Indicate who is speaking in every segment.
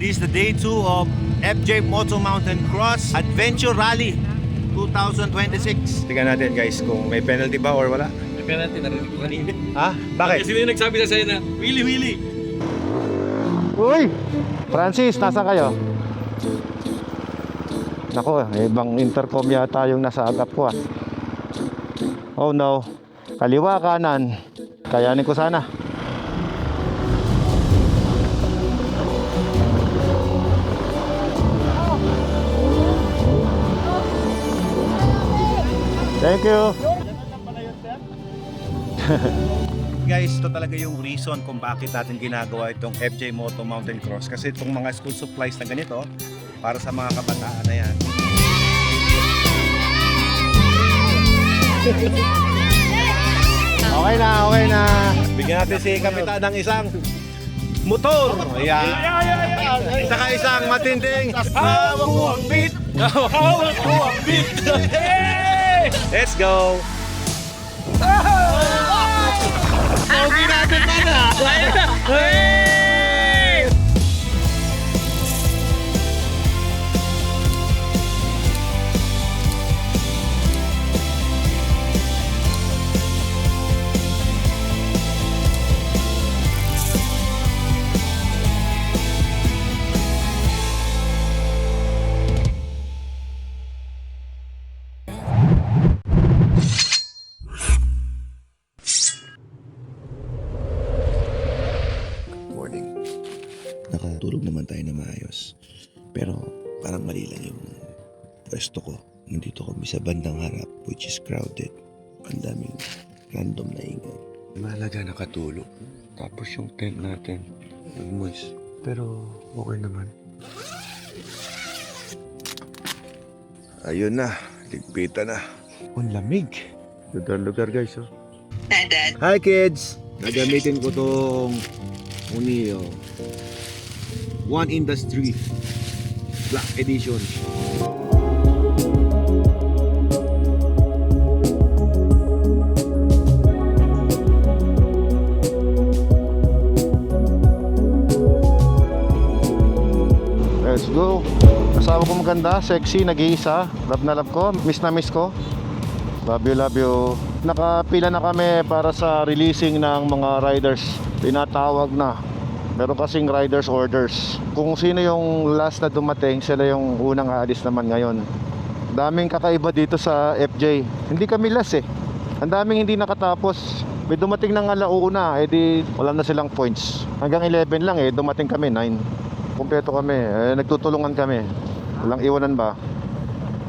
Speaker 1: This is the day 2 of FJ Moto Mountain Cross Adventure Rally 2026. Tingnan natin guys kung may penalty ba or wala.
Speaker 2: May penalty, narinig ko kanina.
Speaker 1: Ha? Bakit?
Speaker 2: Kasi yung nagsabi sa sa'yo na, Willy, Willy!
Speaker 1: Uy! Francis, nasa kayo? Nako, ibang intercom yata yung nasa agap ko ah. Oh no. Kaliwa, kanan. Kayanin ko sana. Thank you. Guys, ito talaga yung reason kung bakit natin ginagawa itong FJ Moto Mountain Cross. Kasi itong mga school supplies na ganito, para sa mga kabataan na yan. Okay na. Bigyan natin si Kapitan ng isang motor. Ayan. Saka isang matinding hawak ko ang beat. Hawak ko ang beat. Let's go. Pogi natin mana.
Speaker 3: Nakatulog naman tayo na maayos. Pero parang mali lang yung pwesto ko. Nandito kami sa bandang harap, which is crowded. Ang daming random na ingay. Mahalaga nakatulog. Tapos yung tent natin, nag-moist. Pero okay naman. Ayun na, ligpitan na. Ang lamig. Lugar guys, oh.
Speaker 1: Hi kids. Gagamitin ko tong Unio One Industry Black Edition. Let's go. Asawa ko maganda, sexy, nag-iisa. Love na love ko, miss na miss ko. Love you. Nakapila na kami para sa releasing ng mga riders. Tinatawag na. Meron kasing riders orders. Kung sino yung last na dumating, sila yung unang aalis naman ngayon. Daming kakaiba dito sa FJ. Hindi kami last eh. Ang daming hindi nakatapos. May dumating ng alauna, edi wala na silang points. Hanggang 11 lang eh, dumating kami 9. Kompleto kami, nagtutulungan kami. Walang iwanan ba?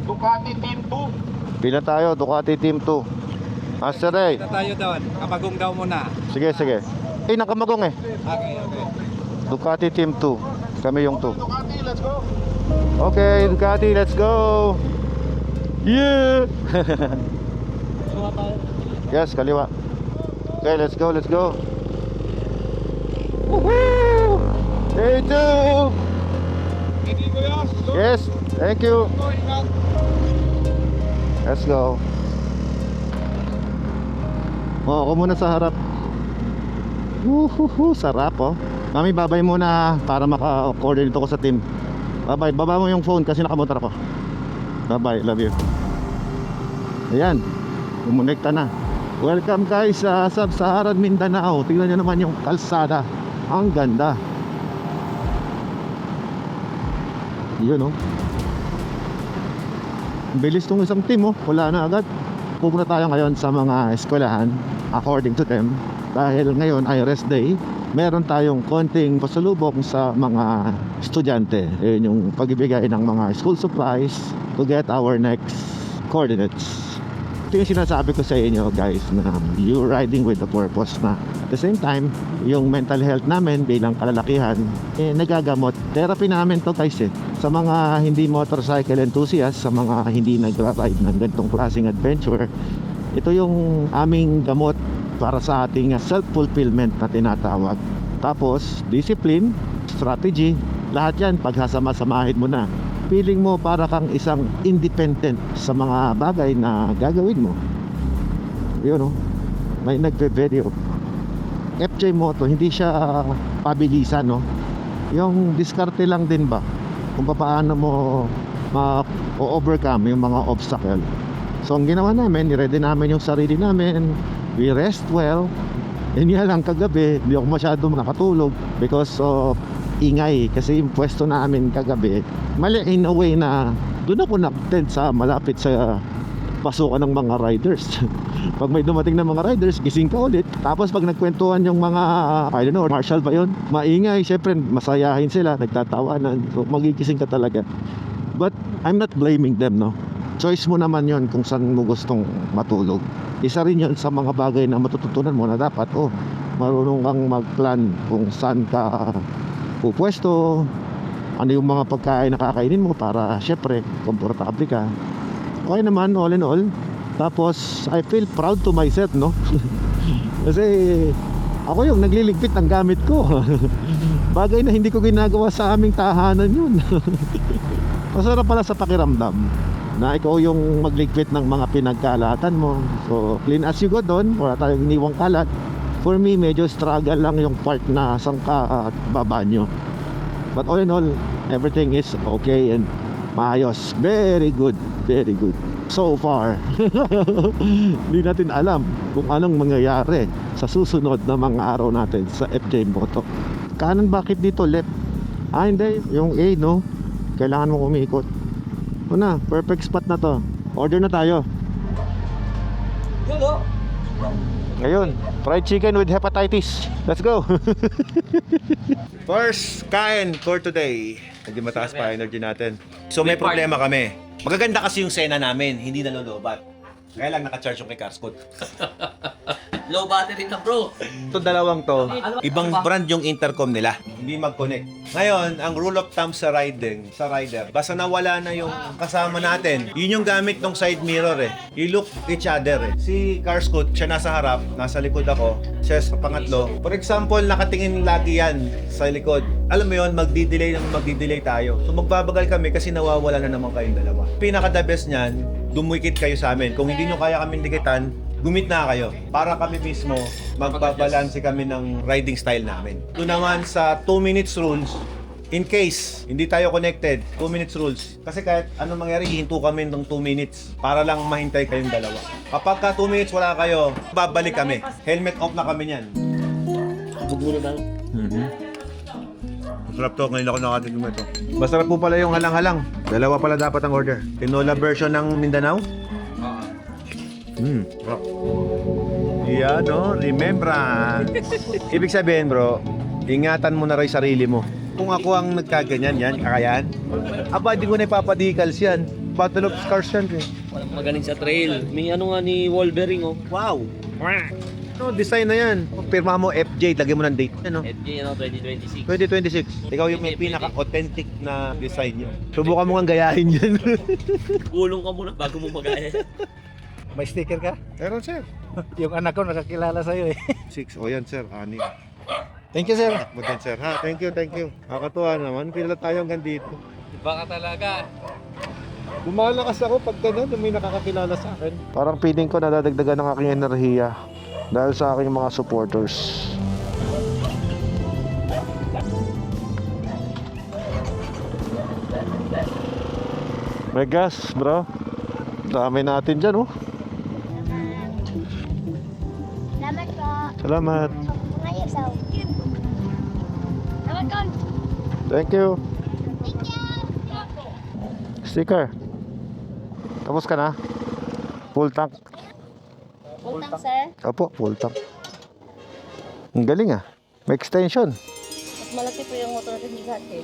Speaker 2: Ducati Team 2!
Speaker 1: Pila tayo, Ducati Team 2. Master Ray.
Speaker 2: Kita tayo doon, kapagong daw muna.
Speaker 1: Sige. Nakamagong eh.
Speaker 2: Okay.
Speaker 1: Ducati Team 2. Kami yung 2. Ducati, let's go. Okay, Ducati, let's go. Yeah. Yes, kaliwa. Okay, let's go. Woohoo! Day 2. Yes, thank you. Let's go. Ako muna sa harap. Sarap oh. Mami, babay muna para maka-coordinate ko sa team. Babay, baba mo yung phone kasi nakamotor ako. Babay, love you. Ayan, kumonekta na. Welcome guys sa Sub-Saharan Mindanao. Tingnan nyo naman yung kalsada. Ang ganda. Yun oh. Bilis tong isang team oh. Wala na agad. Pupunta tayo ngayon sa mga eskwelahan according to them. Dahil ngayon ay rest day, meron tayong konting pasalubong sa mga estudyante. Yun yung pagbibigay ng mga school supplies to get our next coordinates. Ito yung sinasabi ko sa inyo guys, na you riding with the purpose na at the same time, yung mental health namin bilang kalalakihan, nagagamot. Therapy namin to guys eh. Sa mga hindi motorcycle enthusiast, sa mga hindi nagra-ride ng ganitong klaseng adventure, ito yung aming gamot para sa ating self-fulfillment na tinatawag. Tapos, discipline, strategy, lahat yan pagsasama-samahin mo na. Feeling mo para kang isang independent sa mga bagay na gagawin mo. Yun oh, may nagpe-video. FJ Moto, hindi siya pabilisan no. yung diskarte lang din ba kung paano mo ma-overcome yung mga obstacle. So ang ginawa namin, i-ready namin yung sarili namin, we rest well. Yun nga lang, kagabi hindi ako masyado nakatulog because of ingay, kasi yung pwesto namin kagabi mali in a way na doon ako connected sa malapit sa pasukan ng mga riders. Pag may dumating na mga riders, gising ka ulit. Tapos pag nagkwentuhan yung mga, I don't know, marshal ba yun? Maingay, syempre masayahin sila, nagtatawanan. So magigising ka talaga. But I'm not blaming them, no? Choice mo naman yon kung saan mo gustong matulog. Isa rin yun sa mga bagay na matututunan mo na dapat, marunong kang mag-plan kung saan ka pupwesto, ano yung mga pagkain na kakainin mo para syempre, komportable ka. Okay naman, all in all. Tapos, I feel proud to myself, no? Kasi, ako yung nagliligpit ng gamit ko. Bagay na hindi ko ginagawa sa aming tahanan yun. Masarap pala sa pakiramdam na ikaw yung magligpit ng mga pinagkalatan mo. So, clean as you go doon. Wala tayong iniwang kalat. For me, medyo struggle lang yung part na sangka at babanyo. But all in all, everything is okay and maayos. Very good, very good. So far, hindi natin alam kung anong mangyayari sa susunod na mga araw natin sa FJ Moto. Kanan, bakit dito left? Hindi, yung A, no? Kailangan mo umikot. Na, perfect spot na to. Order na tayo.
Speaker 2: Hello.
Speaker 1: Ngayon, fried chicken with hepatitis. Let's go. First kain for today. Hindi mataas pa energy natin.
Speaker 3: So may problema kami. Magaganda kasi yung sena namin, hindi nalolobat. Kaya lang naka-charge yung kay Carscode.
Speaker 4: Low battery na bro.
Speaker 1: Ito dalawang to.
Speaker 3: Ibang brand yung intercom nila. Hindi mag-connect. Ngayon, ang rule of thumb sa rider, basta nawala na yung kasama natin, yun yung gamit ng side mirror eh. You look each other eh. Si Carscode, siya nasa harap, nasa likod ako, siya sa pangatlo. For example, nakatingin lagi yan sa likod. Alam mo yun, magdi-delay tayo. So magbabagal kami kasi nawawala na naman kayong dalawa. Pinaka-the best niyan, dumwikit kayo sa amin. Kung hindi nyo kaya kami dikitan, gumit na kayo. Para kami mismo, magbabalanse kami ng riding style namin. Ito naman sa 2 minutes rules, in case hindi tayo connected, 2 minutes rules. Kasi kahit anong mangyari, hihinto kami ng 2 minutes para lang mahintay kayong dalawa. Kapag ka 2 minutes wala kayo, babalik kami. Helmet off na kami niyan.
Speaker 4: Bugulo na.
Speaker 3: Masarap to, ngayon ako nakatikim ito. Masarap po pala yung halang-halang. Dalawa pala dapat ang order. Tinola version ng Mindanao. Yeah, no? Remembrance. Ibig sabihin, bro, ingatan mo na rin sarili mo. Kung ako ang nagkaganyan yan, kakayan, aba, di ko na ipapadicals yan. Battle of Scars yan. Eh.
Speaker 4: Magaling sa trail. May ano nga ni Wolverine oh.
Speaker 3: Wow! No, design na yan. Pirma mo FJ, lagyan mo ng date. Ano?
Speaker 4: FJ ano 2026.
Speaker 3: 2026. Ikaw yung may pinaka-authentic na design nyo. Subukan mo nga gayahin yan.
Speaker 4: Gulong ka muna bago mo magaya.
Speaker 5: May sticker ka?
Speaker 3: Meron, sir.
Speaker 5: Yung anak ko nakakilala sa'yo eh.
Speaker 3: 6. O yan, sir. 6.
Speaker 5: Thank you, sir.
Speaker 3: Butin, sir. Ha? Thank you, thank you. Nakakatuwa naman. Kilala tayo hanggang dito.
Speaker 2: Iba ka talaga.
Speaker 1: Lumalakas ako pag gano'n, may nakakakilala sa akin. Parang feeling ko nadadagdagan ng aking enerhiya dahil sa aking mga supporters. May gas, bro. Dami natin dyan, oh.
Speaker 6: Salamat po.
Speaker 1: Salamat.
Speaker 6: Ngayon, so. Salamat ko.
Speaker 1: Thank you.
Speaker 6: Thank you.
Speaker 1: Sticker. Tapos ka na? Full tank.
Speaker 6: Utang, sir.
Speaker 1: Opo, full tank. Ang galing ah. May extension.
Speaker 6: Mas malaki po yung motor natin natin.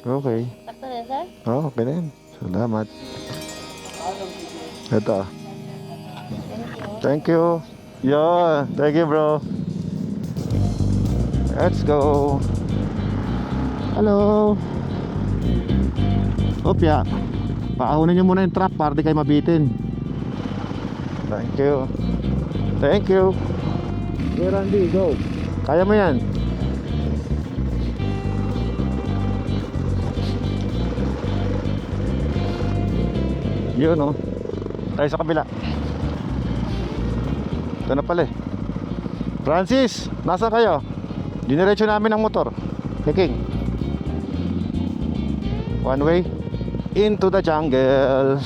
Speaker 1: Okay.
Speaker 6: Sakto na, sir?
Speaker 1: Oh, okay na yun. Salamat. Ito. Thank you. Yeah, thank you, bro. Let's go. Hello. Opya. Paahunan nyo muna yung truck para di kayo mabitin. Thank you. Thank you. Go, Randy, go. Kaya mo yan. Yun, no? Tayo sa kabila. Ito na pala eh. Francis, nasa kayo? Diniretso namin ang motor. Hiking. One way into the jungle.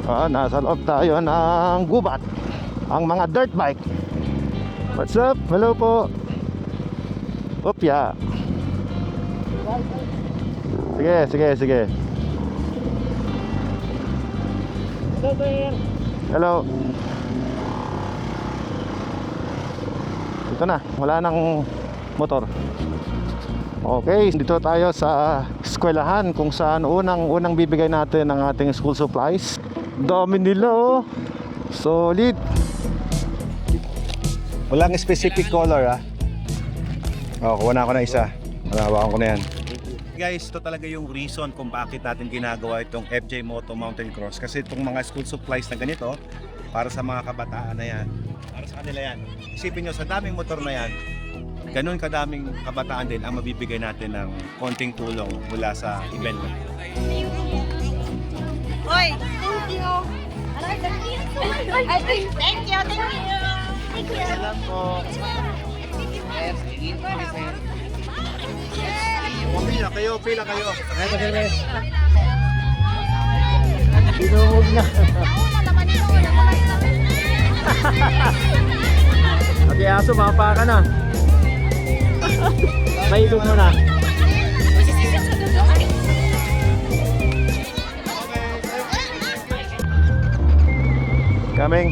Speaker 1: Nasa loob tayo ng gubat. Ang mga dirt bike. What's up? Hello po. Opya. Sige. Hello. Ito na, wala nang motor. Okay, dito tayo sa eskwelahan kung saan unang bibigay natin ng ating school supplies. Dami nila oh. Solid. Walang specific color ah. Kuha na ako na isa. Hawakan ko na yan.
Speaker 3: Guys, ito talaga yung reason kung bakit natin ginagawa itong FJ Moto Mountain Cross. Kasi itong mga school supplies na ganito, para sa mga kabataan na yan, para sa kanila yan. Isipin nyo, sa daming motor na yan, ganun kadaming kabataan din ang mabibigay natin ng konting tulong mula sa event.
Speaker 6: Hoy! Thank you! Thank you!
Speaker 3: Salamat po. Pila kayo.
Speaker 5: Binuhog na. Okay, aso, mapa ka na. Mailog mo na.
Speaker 1: Coming.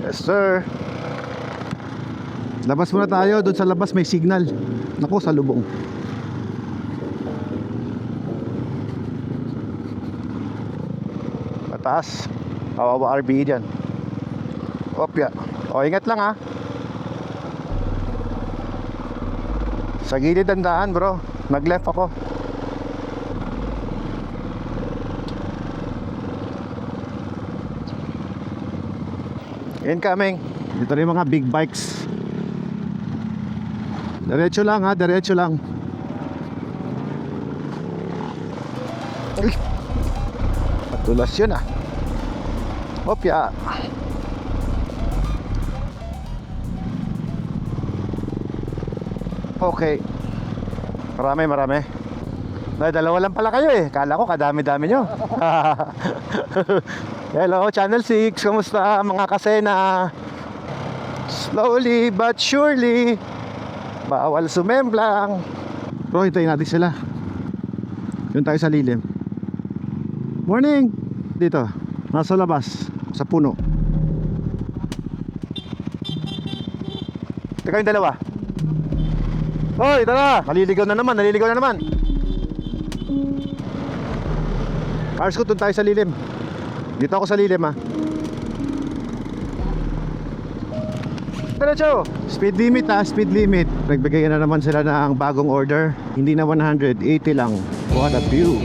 Speaker 1: Yes sir. Labas muna tayo, doon sa labas may signal. Naku, sa lubong. Mataas. Kawawa RBE dyan. Opya. O, ingat lang ha. Sa gilid ang daan bro. Nag-left ako. Incoming. Dito rin yung mga big bikes. Diretso lang ha, diretso lang. Ay! Matulas yun ah. Opya. Okay. Marami. Dalawa lang pala kayo eh. Kala ko kadami-dami nyo. Hello, Channel 6. Kumusta mga kasena? Slowly but surely. Bawal sumemblang. Bro, hintayin natin sila. Yun tayo sa lilim. Morning! Dito, nasa labas. Sa puno. Teka yung dalawa. Hoy, tara! Naliligaw na naman. Cars ko, doon tayo sa lilim. Dito ako sa lilim ha. Diretso! Speed limit ha, speed limit. Nagbigay na naman sila ng bagong order. Hindi na 100, 80 lang. What a view.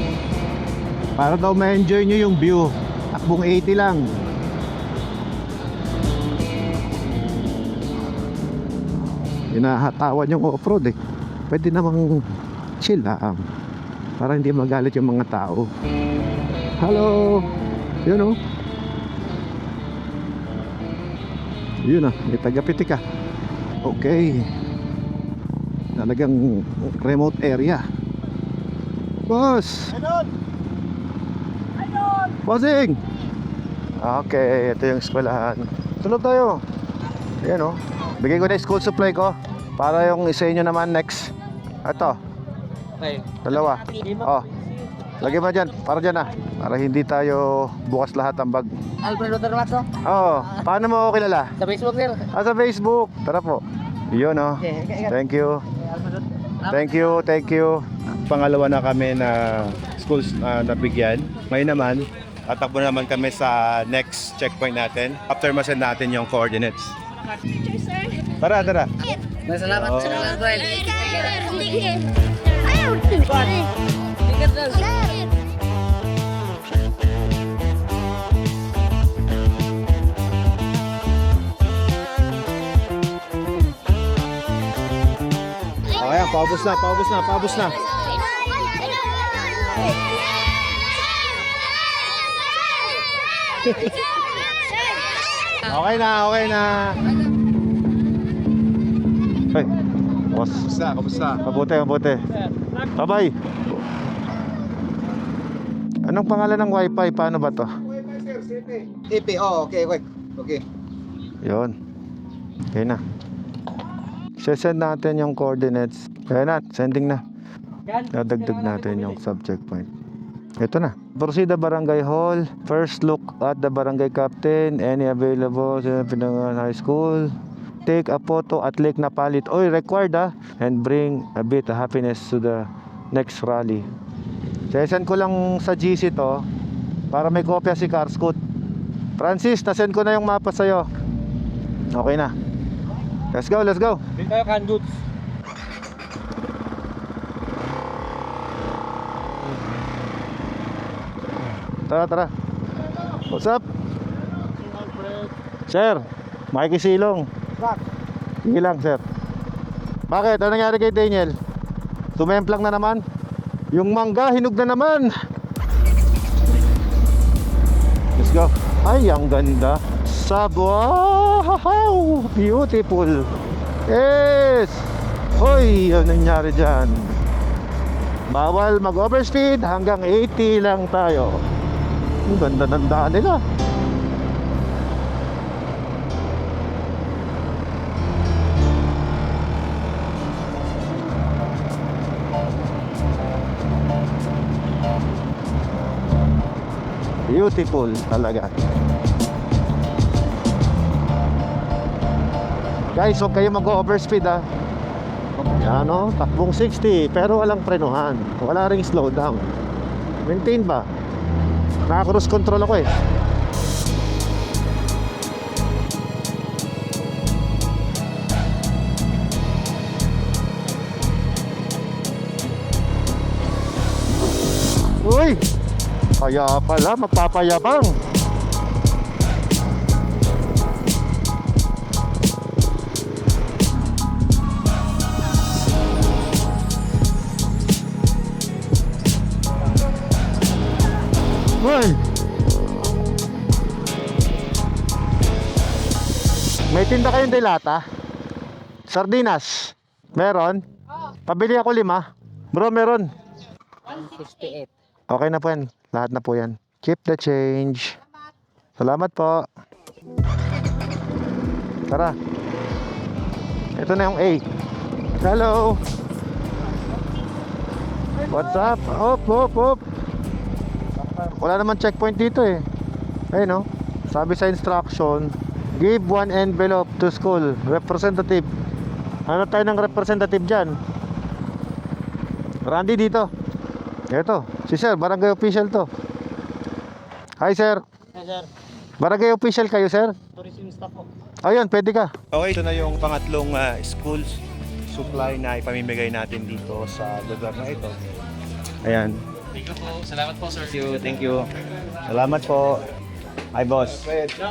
Speaker 1: Para daw ma-enjoy nyo yung view. Takbong 80 lang. Hinahatawan yung off-road eh. Pwede namang chill lang. Para hindi magalit yung mga tao. Hello! Yun o. Yun ah, may taga-pitik ah. Okay. Talagang remote area. Boss! Bossing! Okay, ito yung eskwelahan. Sunod tayo. Ayan o. Bigay ko na yung school supply ko. Para yung isa inyo naman next. Ito. Dalawa. Oh. Lagay mo dyan. Para dyan ah. Para hindi tayo bukas lahat ang bag.
Speaker 7: Alfredo Termato,
Speaker 1: Oh. Paano mo ako kilala?
Speaker 7: sa Facebook sir.
Speaker 1: Sa Facebook. Tara po. Yun oh. Thank you. Thank you. Pangalawa na kami na schools nabigyan. Ngayon naman, tatakbo naman kami sa next checkpoint natin. After masend natin yung coordinates. Tara.
Speaker 7: Salamat
Speaker 1: Oo.
Speaker 7: sa Alfred.
Speaker 1: Okay, paubos na. Okay na, okay na. Hey, boss.
Speaker 2: Kamusta?
Speaker 1: Mabuti. Bye-bye. Anong pangalan ng wifi? Paano ba to?
Speaker 2: CP, okay.
Speaker 1: Yun. Okay na. Send natin yung coordinates. Kaya na, sending na. Dadagdag natin yung subject point. Ito na. Proceed the barangay hall. First look at the barangay captain. Any available sa Pinangan High School. Take a photo at Lake Napalit. Oy, required and bring a bit of happiness to the next rally. Send ko lang sa GC to para may kopya si Carscoot. Francis, nasend ko na yung mapa sa'yo. Okay na. Let's go.
Speaker 4: Dito tayo, Canduts.
Speaker 1: Tara. What's up? Sir, makikisilong. Sige lang, sir. Bakit? Ano nangyari kay Daniel? Tumemplang na naman? Yung mangga, hinog na naman. Let's go. Ay, ang ganda. Wow, beautiful. Yes. Hoy, ano nangyari dyan? Bawal mag-overspeed, hanggang 80 lang tayo. Ang ganda ng daan nila. Beautiful talaga. Guys, huwag kayo mag-overspeed Yan takbong 60 pero walang prenuhan. Wala ring slowdown. Maintain ba? Naka-cruise control ako eh. Uy! Kaya pala magpapayabang. Uy! May tinda kayong delata? Sardinas? Meron? Pabili ako 5. Bro, meron.
Speaker 7: 168.
Speaker 1: Okay na po yan. Lahat na po yan. Keep the change. Salamat po. Tara. Ito na yung A. Hello. What's up? Op. Wala naman checkpoint dito eh. Ayun sabi sa instruction, give 1 envelope to school. Representative. Ano tayo ng representative dyan? Randy dito. Ito, si sir, barangay official to. Hi sir.
Speaker 7: Hi, sir.
Speaker 1: Barangay official kayo sir?
Speaker 7: Tourism staff po.
Speaker 1: Ayun, pwede ka.
Speaker 3: Okay, ito na yung pangatlong schools supply na ipamimigay natin dito sa lugar na ito. Ayan.
Speaker 2: Thank you po. Salamat po, sir.
Speaker 3: Thank you. Salamat po. Hi boss.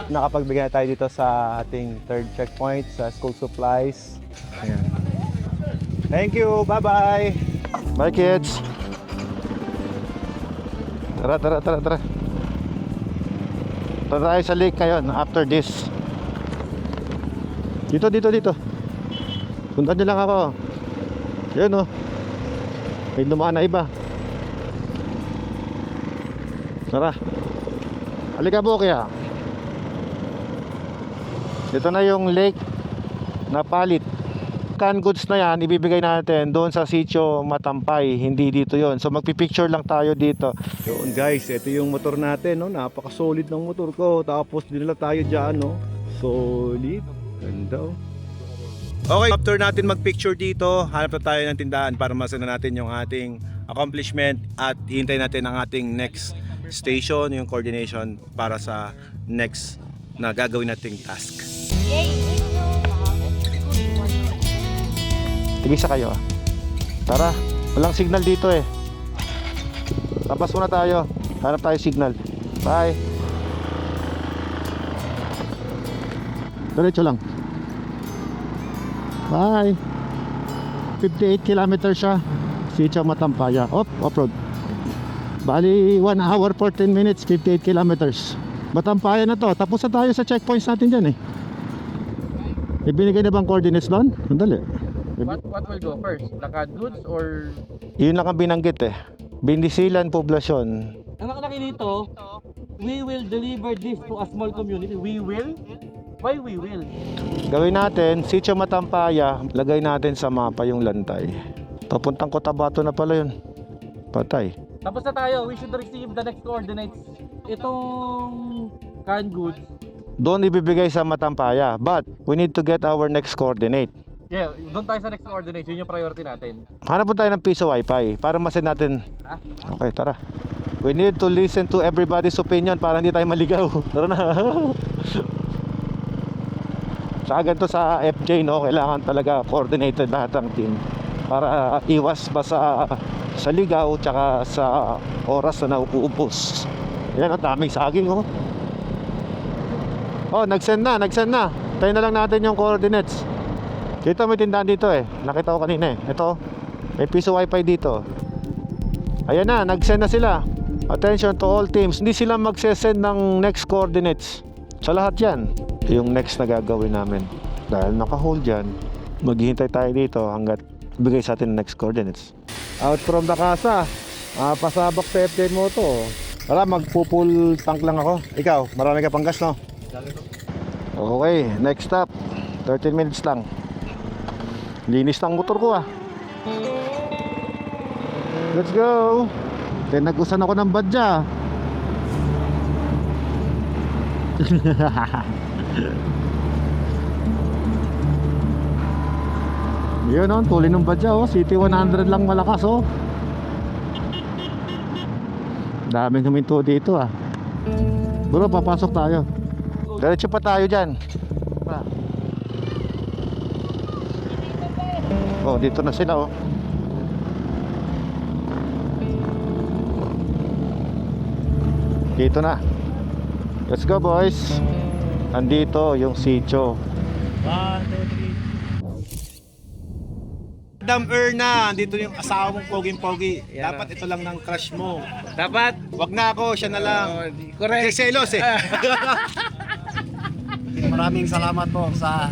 Speaker 3: Nakapagbigay na tayo dito sa ating third checkpoint sa school supplies. Ayan. Thank you. Bye-bye.
Speaker 1: Bye kids. Tara. Tara tayo sa lake ngayon after this. Dito. Punta nyo lang ako. Yan may dumaan na iba. Tara. Halika po kaya. Ito na yung lake Napalit. Canned goods na yan, ibibigay natin doon sa sitio Matampay. Hindi dito yon. So magpipicture lang tayo dito.
Speaker 3: Yun guys, ito yung motor natin. Napaka-solid ng motor ko. Tapos dinala tayo dyan. Solid. Ganda. Okay, after natin mag-picture dito, hanap na tayo ng tindahan para masana natin yung ating accomplishment at hintay natin ang ating next station, yung coordination para sa next na gagawin nating task.
Speaker 1: Tigisa kayo Tara, walang signal dito eh. Tapas muna tayo. Hanap tayo signal. Bye. Diretso lang. Bye. 58 kilometers siya. Sitio Matampaya. Off-road. Bali 1 hour 14 minutes, 58 kilometers. Matampayan na to. Tapos na tayo sa checkpoints natin dyan eh. Ibinigay na bang coordinates doon? Sandali.
Speaker 5: What will go first? Lakad goods or...
Speaker 1: Yun lang ang binanggit eh. Bindisilan poblasyon.
Speaker 4: Ang nakalaki dito, we will deliver this to a small community. We will? Why we will?
Speaker 1: Gawin natin, Sitio Matampaya, lagay natin sa mapa yung lantay. Papuntang Cotabato na pala yun. Patay.
Speaker 4: Tapos na tayo, we should receive the next coordinates. Itong canned goods.
Speaker 1: Doon ibibigay sa Matampaya. But, we need to get our next coordinate.
Speaker 4: Yeah, doon tayo sa next coordinates. Yun yung priority natin.
Speaker 1: Hanap po tayo ng piso wifi para masin natin.
Speaker 4: Ha?
Speaker 1: Okay, tara. We need to listen to everybody's opinion para hindi tayo maligaw. Tara na. Sa ganito sa FJ, no, kailangan talaga coordinated lahat ng team para iwas ba sa ligaw tsaka sa oras na nauubos. Yan, ang daming saging, oh. Oh, nag-send na. Tayo na lang natin yung coordinates. Dito may tindahan dito eh. Nakita ko kanina eh. Ito, may piso wifi dito. Ayan na, nag-send na sila. Attention to all teams. Hindi sila mag-send ng next coordinates. Sa lahat yan. Yung next na gagawin namin. Dahil naka-hold yan, maghihintay tayo dito hanggat bigay sa atin ng next coordinates. Out from the casa. Pasabak sa FJ mo to. Tara, magpo-full tank lang ako. Ikaw, marami ka pang gas, no? Okay, next stop. 13 minutes lang. Linis ng motor ko ah. Let's go. Tinagusan ako ng badya. Yun oh, tuloy ng badya oh. City 100 lang malakas oh. Daming huminto dito ah. Bro, papasok tayo. Diretso pa tayo dyan. Oh, dito na sila oh. Dito na. Let's go boys. Andito yung sitio.
Speaker 5: 1, 2, 3. Madam Erna, andito yung asawa mong poging-pogi. Dapat ito lang ng crush mo.
Speaker 4: Dapat?
Speaker 5: Wag na ako, siya na lang.
Speaker 4: Correct.
Speaker 5: Selos eh.
Speaker 8: Maraming salamat po sa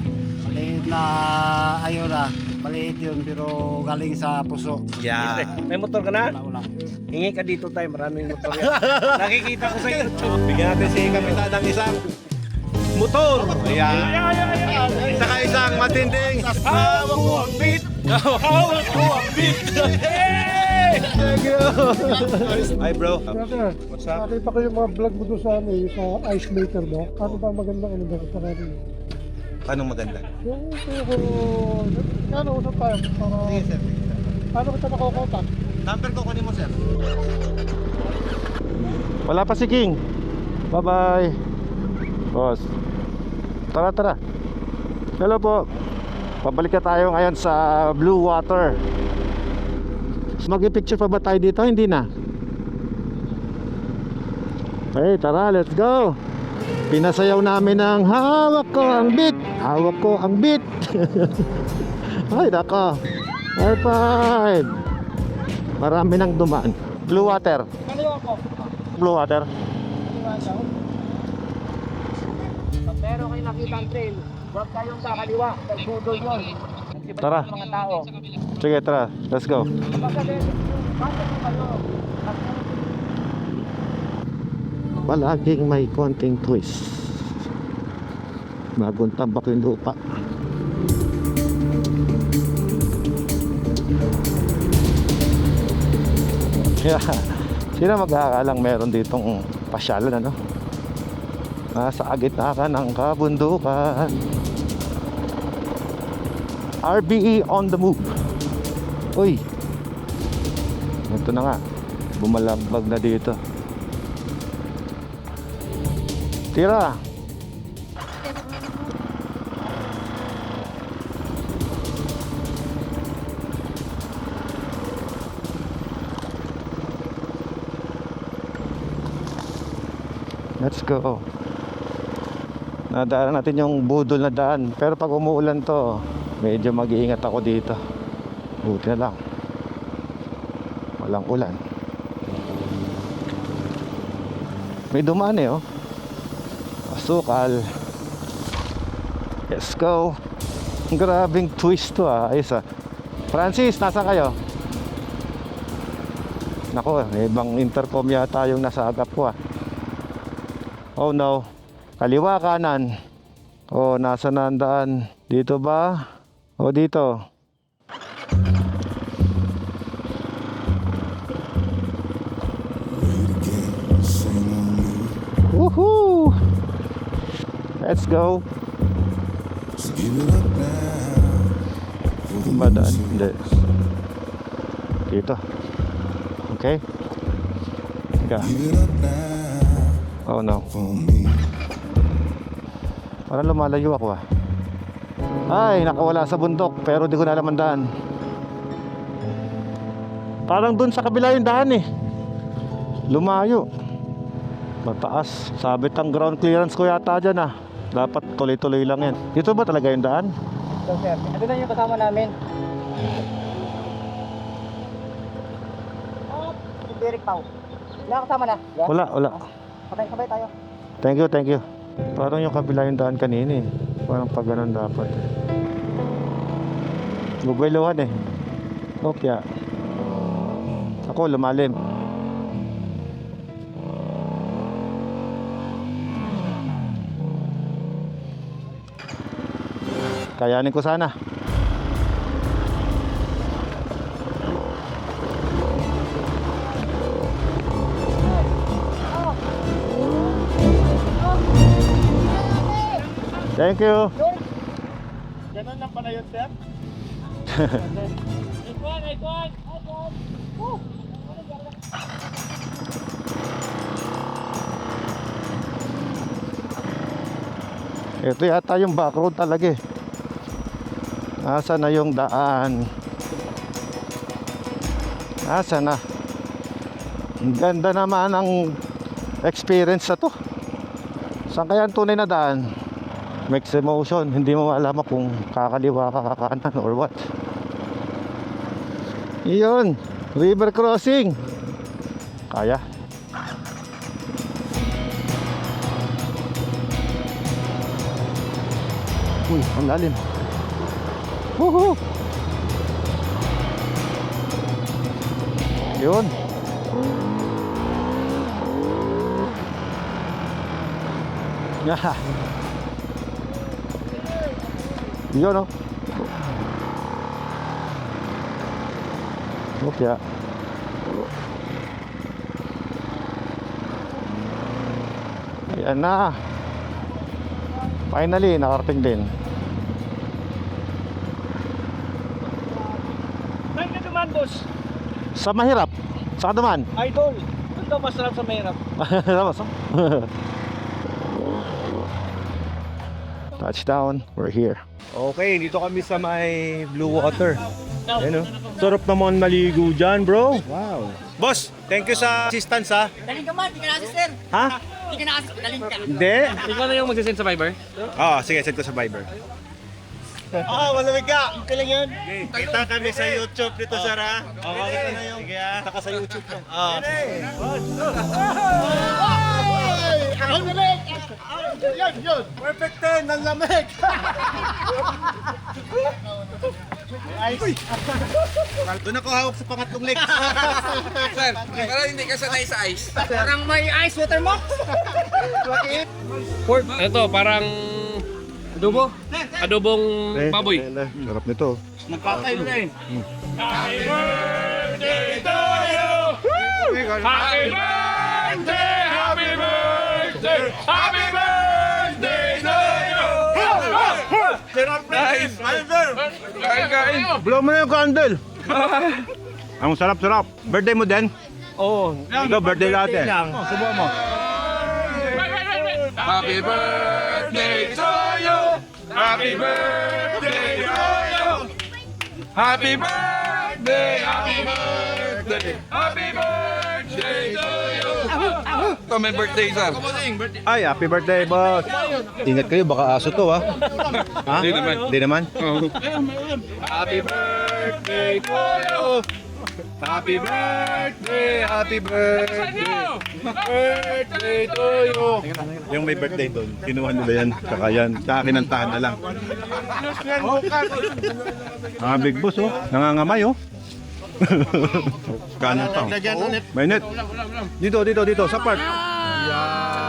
Speaker 8: maliit na ayuda. Maliit yun pero galing sa puso.
Speaker 5: Yeah.
Speaker 4: May motor ka na?
Speaker 8: Wala.
Speaker 4: Hingi ka dito tayo, maraming motor yan. Nakikita ko sa YouTube.
Speaker 5: Bigyan natin si Kapitan ng isang motor. Ayan. Isa ka isang matinding hawak ko ang beat. Hawak ko ang beat. Thank you. Hi bro. What's up?
Speaker 9: Nakita ko yung mga vlog mo doon sa, sa ice maker mo. Ano ba magandang ano ba sa natin?
Speaker 5: Anong maganda?
Speaker 9: Yung ano, usap tayo. Para,
Speaker 5: Sige sir.
Speaker 9: paano kita makukontak?
Speaker 5: Number ko kunin mo sir.
Speaker 1: Wala pa si King. Bye bye boss. Tara. Hello po. Pabalik na tayo ngayon sa Blue Water. Mag-picture pa ba tayo dito? Hindi na. Okay, tara, let's go. Pinasayaw namin ng hawak ko ang beat. Hawak ko ang beat. Ay, nako. High five. Marami nang dumaan. Blue Water.
Speaker 9: Kaliwa ko.
Speaker 1: Blue Water.
Speaker 7: Pero kayo nakita ang trail, huwag kayong kakaliwa. Nagbudol yun. Nagsibat
Speaker 1: Tara.
Speaker 7: ng mga tao.
Speaker 1: Sige, tara. Let's go.
Speaker 7: Basta din, basta po kayo.
Speaker 1: Palaging may konting twist. Bagong tambak yung lupa. Yeah. Sino mag-aakalang meron ditong pasyalan ano? Nasa agitna ka ng kabundukan. RBE on the move. Uy. Ito na nga. Bumalambag na dito. Tira. Let's go. Nadaanan natin yung budol na daan. Pero pag umuulan to, medyo mag-iingat ako dito. Buti na lang. Walang ulan. May dumaan eh oh. sukal. Let's go. Grabing twist to ayos Francis, nasaan kayo? Nako, may ibang intercom yata yung nasa agap ko Oh no. Kaliwa, kanan. Oh, nasa na ang daan? Dito ba? O dito? Woohoo! Let's go. Madaan? Hindi. Dito. Okay. Yeah. Oh no. Parang lumalayo ako Ay, nakawala sa bundok pero di ko na alam ang daan. Parang dun sa kabila yung daan Lumayo. Mataas. Sabit ang ground clearance ko yata dyan Dapat tuloy-tuloy lang yan. Dito ba talaga yung daan?
Speaker 7: So sir, ito na yung kasama namin. Si Derek Pau. Nakakasama na? Yeah?
Speaker 1: Wala.
Speaker 7: Sabay tayo.
Speaker 1: Thank you. Parang yung kabila yung daan kanina Parang pag ganun dapat Gugwiluhan Okay Ako lumalim Kayanin ko sana Thank you.
Speaker 5: Ganun lang pala yun, sir?
Speaker 1: Ito yata yung back road talaga Nasa na yung daan? Nasa na? Ang ganda naman ang experience na to. Saan kaya ang tunay na daan? Mixed emotion. Hindi mo alam kung kakaliwa ka, kakanan or what. Iyon, river crossing. Kaya. Uy, ang lalim. Woohoo! Yun. Yeah. Yun Okay Ayan na. Finally, nakarating din.
Speaker 5: Saan ka naman, boss?
Speaker 1: Sa mahirap. Saan naman?
Speaker 5: Idol. Ito masarap sa mahirap.
Speaker 1: Touchdown. We're here.
Speaker 5: Okay, dito kami sa may Blue Water. Ayan Sarap naman maligo dyan, bro. Wow. Boss, thank you sa assistance
Speaker 7: Daling ka man, hindi ka na-assist sir.
Speaker 5: Ha?
Speaker 7: Hindi ka na-assist, daling ka.
Speaker 5: Hindi.
Speaker 2: Ikaw na yung magsisend sa Viber?
Speaker 5: Sige, send ko sa Viber. Malamig ka. Ito lang yun. Kita kami sa YouTube dito, sir, ha? Ito na yung taka sa YouTube.
Speaker 9: Ang lamig! Yun!
Speaker 5: Perfect 10, ang lamig. Doon ako hawak sa pangatlong leg.
Speaker 2: Sir, parang hindi ka sanay sa ice.
Speaker 7: Parang may ice water mo.
Speaker 2: Pork, ito, parang adobo. Adobong baboy.
Speaker 1: Sarap nito.
Speaker 5: Nagkakain na eh.
Speaker 2: Happy birthday to you! Happy birthday! Happy birthday! Happy birthday to you! Nice! Kain!
Speaker 5: Blow mo na yung candle. Ang sarap-sarap. Birthday mo din? Oo. Ito, birthday natin. Subukan mo.
Speaker 2: Happy birthday to you! Happy birthday to you! Happy birthday! Happy birthday! Happy birthday to you! Ito may birthday, sir.
Speaker 5: Ay, happy birthday, boss. Ingat kayo, baka aso to, ha?
Speaker 2: Hindi naman.
Speaker 5: Hindi naman?
Speaker 2: Happy birthday to you! Happy birthday, happy birthday, birthday to you.
Speaker 5: Yung may birthday doon, kinuha nila yan. Tsaka yan, tsaka kinantahan na lang. Big boss oh, nangangamay oh. Kanan pa. Mainit. Dito, sa park. Yeah.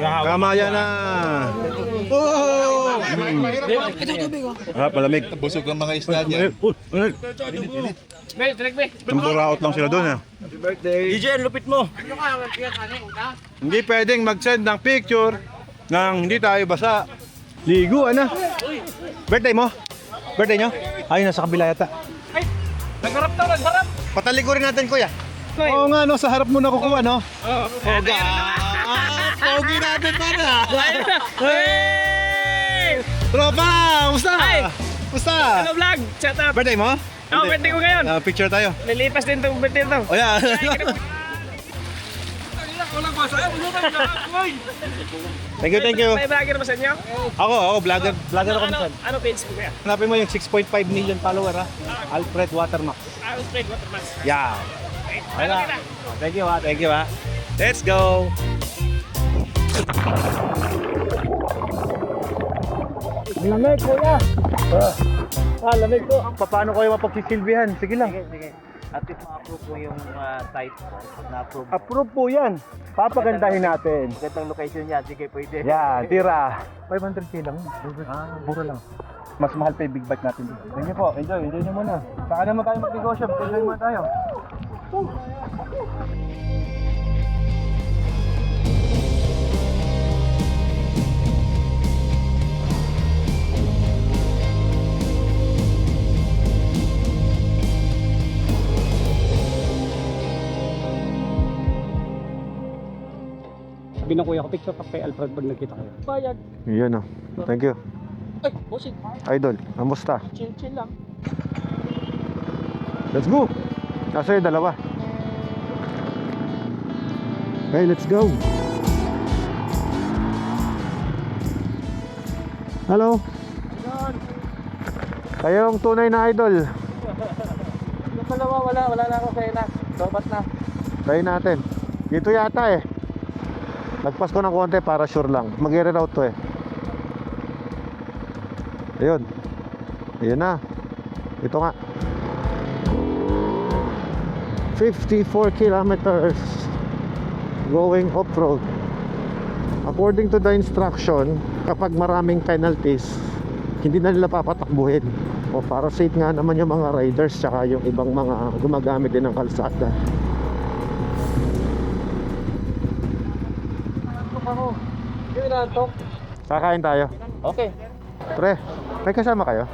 Speaker 5: Kamaya na. Oh! Palamig.
Speaker 2: Busog ang mga isda niya.
Speaker 5: Namburaot lang sila doon.
Speaker 4: DJ, lupit mo.
Speaker 5: Hindi pwedeng mag-send ng picture nang hindi tayo basa. Ligo, ano? Birthday mo? Birthday nyo? Ay, nasa kabila yata.
Speaker 4: Nagharap.
Speaker 5: Patalikurin natin, kuya. Oo nga, no, sa harap mo nakukuha, no? Oo. Pogi natin pa na. Tropa, musta? Musta?
Speaker 4: Hello vlog, chat up.
Speaker 5: Birthday mo?
Speaker 4: Oh, birthday ko ngayon.
Speaker 5: Picture tayo.
Speaker 4: Lilipas din itong birthday ito.
Speaker 5: O yan. Thank you.
Speaker 4: May vlogger ba sa inyo?
Speaker 5: Ako, vlogger ako minsan.
Speaker 4: Ano page ko kaya?
Speaker 5: Hanapin mo yung 6.5 million follower ha. Alfred Watermax.
Speaker 4: Alfred Watermax.
Speaker 5: Yeah.
Speaker 4: Ano kita?
Speaker 5: Thank you ha. Let's go. Lamig kuya. Lamig ko. Paano kayo mapagsisilbihan? Sige lang.
Speaker 7: Sige. At least ma-approve po yung site. Na-approve.
Speaker 5: Approve po yan. Papagandahin natin.
Speaker 7: Gandang location yan. Sige, pwede.
Speaker 5: Yeah, tira. 500k lang. Mura lang. Mas mahal pa yung big bike natin. Thank you po. Enjoy nyo muna. Saka naman tayo magnegosyo. Enjoy muna tayo.
Speaker 8: Sabi ng kuya ko, picture pa kay Alfred pag nagkita kayo.
Speaker 4: Bayad.
Speaker 1: Yan oh. Thank you.
Speaker 4: Ay, bossing.
Speaker 1: Idol, kamusta?
Speaker 4: Chill lang.
Speaker 1: Let's go! Nasa yung dalawa. Okay, let's go! Hello? Kayong tunay na idol.
Speaker 4: Yung dalawa, wala na ako sa'yo na. Sobat na.
Speaker 1: Try natin. Dito yata eh. Nagpas ko ng konti para sure lang. Mag-reroute to eh. Ayun. Ayun na. Ito nga. 54 kilometers going off-road. According to the instruction, kapag maraming penalties, hindi na nila papatakbuhin. O para safe nga naman yung mga riders tsaka yung ibang mga gumagamit din ng kalsada.
Speaker 4: Ako. Yung inaantok.
Speaker 1: Kakain tayo.
Speaker 4: Okay.
Speaker 1: Pre, may kasama kayo?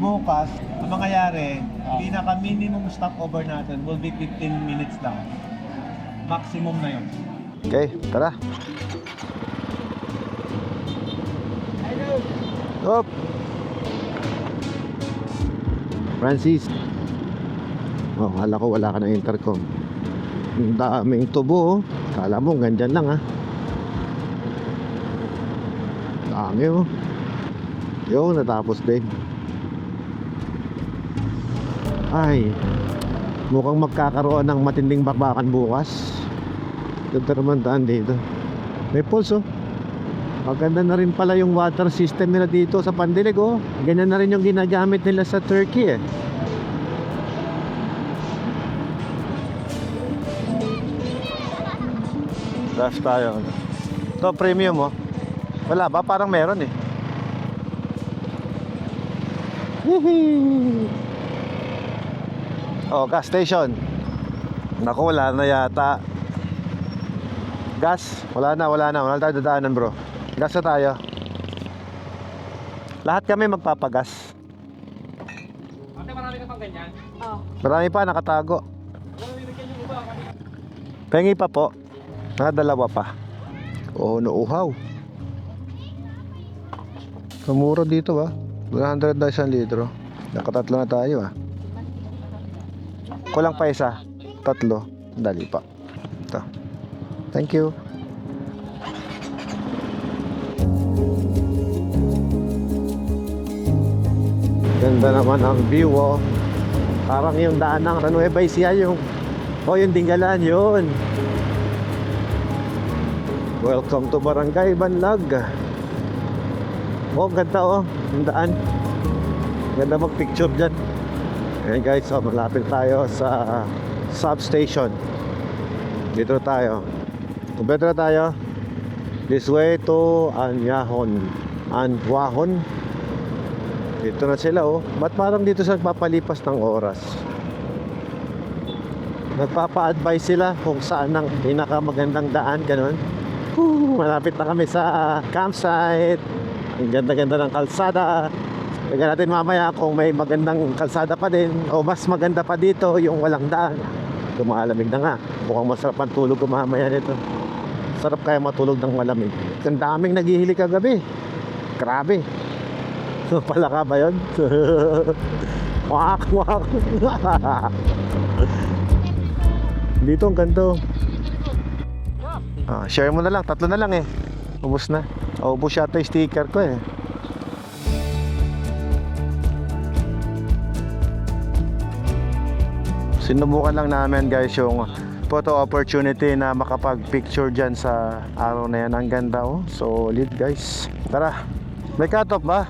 Speaker 5: Bukas, ang mangyayari, pinaka-minimum stopover natin will be 15 minutes lang. Maximum na yun.
Speaker 1: Okay, tara. Up. Francis. Oh, kala ko wala ka ng intercom. Ang daming tubo, oh. Kala mo ganyan lang, ha. Dami, oh. Yung natapos din. Ay, mukhang magkakaroon ng matinding bakbakan bukas. Ganda naman daan dito. May pulse, oh. Maganda na rin pala yung water system nila dito sa Pandilig, oh. Ganyan na rin yung ginagamit nila sa Turkey, eh. Drive tayo. Ito, premium, oh. Wala ba? Parang meron, eh. Woohoo! Oh, gas station. Naku, wala na yata. Gas? Wala na. Wala tayo dadaanan, bro. Gas na tayo. Lahat kami magpapagas.
Speaker 4: Ate, marami ka pang ganyan?
Speaker 1: Marami pa, nakatago. Pengi pa po. Nakadalawa pa. Oh, nauuhaw. Kamura dito, ba? 100 na 1 litro. Nakatatlo na tayo, ah. Kulang pa isa. 3. Dali pa. Ito. Thank you. Ganda naman ang view, oh. Parang yung daan ng Nueva Ecija yung... Oh, yung Dingalan, yun. Welcome to Barangay Banlag. Oh, ganda, oh. Yung daan. Ganda mag-picture dyan. Ayan guys, so malapit tayo sa substation. Dito tayo. Kumpleto na tayo. This way to Anyahon. Anhuahon. Dito na sila, oh. Ba't parang dito sa nagpapalipas ng oras? Nagpapa-advise sila kung saan ang pinakamagandang daan, ganun. Malapit na kami sa campsite. Ang ganda-ganda ng kalsada. Tignan natin mamaya kung may magandang kalsada pa din o mas maganda pa dito yung walang daan. Lumalamig na nga. Mukhang masarap ang tulog ko mamaya nito. Sarap kaya matulog ng malamig. Ang daming naghihili kagabi. Grabe. Palaka ba yun? Wak, wak. Dito ang kanto. Share mo na lang. 3 na lang eh. Ubus na. Ubus yata yung sticker ko eh. Sinubukan lang namin guys yung photo opportunity na makapag-picture dyan sa araw na yan. Ang ganda, oh. Solid guys. Tara. May cut-off ba?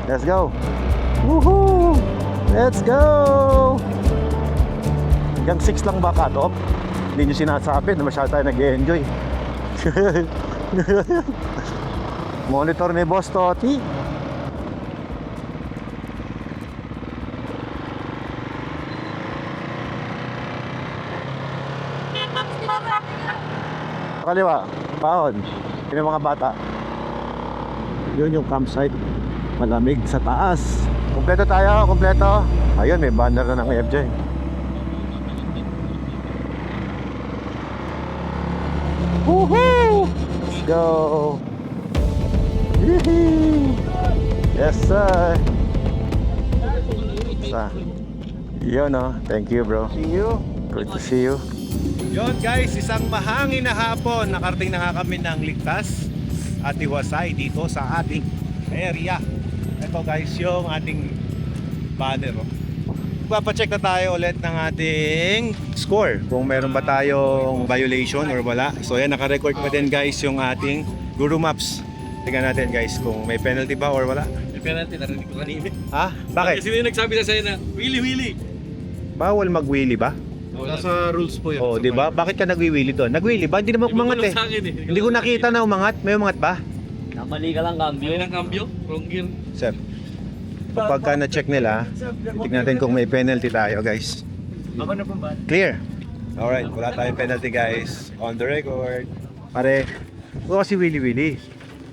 Speaker 1: Let's go. Woohoo! Let's go! Hanggang 6 lang ba cut-off? Hindi nyo sinasabi na masyado tayo nag-enjoy. Monitor ni Boss Toti. Kaliwa, paon. Yun yung mga bata. Yun yung campsite. Malamig sa taas. Kompleto tayo, kompleto. Ayun, may banner na ng FJ. Woohoo! Let's go! Yee! Yes, sir! Yun, no? Thank you, bro. See you. Good to see you.
Speaker 5: Yon guys, isang mahangin na hapon. Nakarating na nga kami ng ligtas at iwasay dito sa ating area. Ito guys yung ating banner. Papacheck na tayo ulit ng ating score. Kung meron ba tayong violation or wala. So yan, naka-record pa din guys yung ating Guru Maps. Tingnan natin guys kung may penalty ba or wala.
Speaker 4: May penalty, narinig ko kanina.
Speaker 5: Ha? Bakit?
Speaker 4: Kasi may nagsabi na sa'yo na, Willy!
Speaker 5: Bawal mag-wheelie ba?
Speaker 2: Nasa rules po yun.
Speaker 5: Oh, di ba? Bakit ka nag-wheelie doon? Nag-wheelie ba? Hindi naman umangat eh. Hindi ko nakita na umangat. May umangat ba?
Speaker 4: Mali ka lang cambio. Mali lang cambio? Wrong gear.
Speaker 5: Sir, kapag ka na-check nila, tignan natin kung may penalty tayo, guys.
Speaker 4: Ako na po ba?
Speaker 5: Clear. Alright, wala tayong penalty, guys. On the record. Pare, ito kasi willy-willy.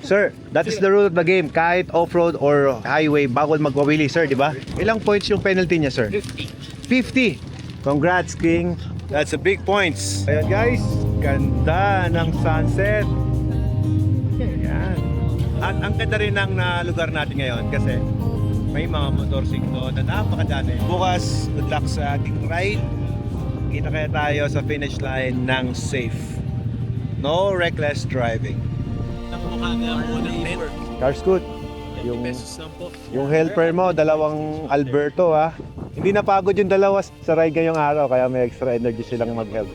Speaker 5: Sir, that is the rule of the game. Kahit off-road or highway, bawal magwa-willy, sir, di ba? Ilang points yung penalty niya, sir? 50. Congrats, King. That's a big points. Ayan, guys. Ganda ng sunset. Ayan. At ang ganda rin ng lugar natin ngayon kasi may mga motorsiklo na napakadami. Bukas, good luck sa ating ride. Kita kaya tayo sa finish line ng safe. No reckless driving. Car Scoot. Yung helper mo, dalawang Alberto ha. Hindi napagod yung dalawa sa ride ngayong araw kaya may extra energy silang mag-help.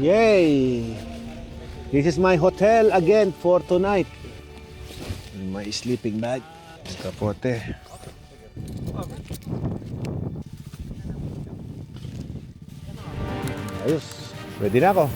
Speaker 5: Yay! This is my hotel again for tonight. My sleeping bag. Kapote. Ayos. Ready na ako.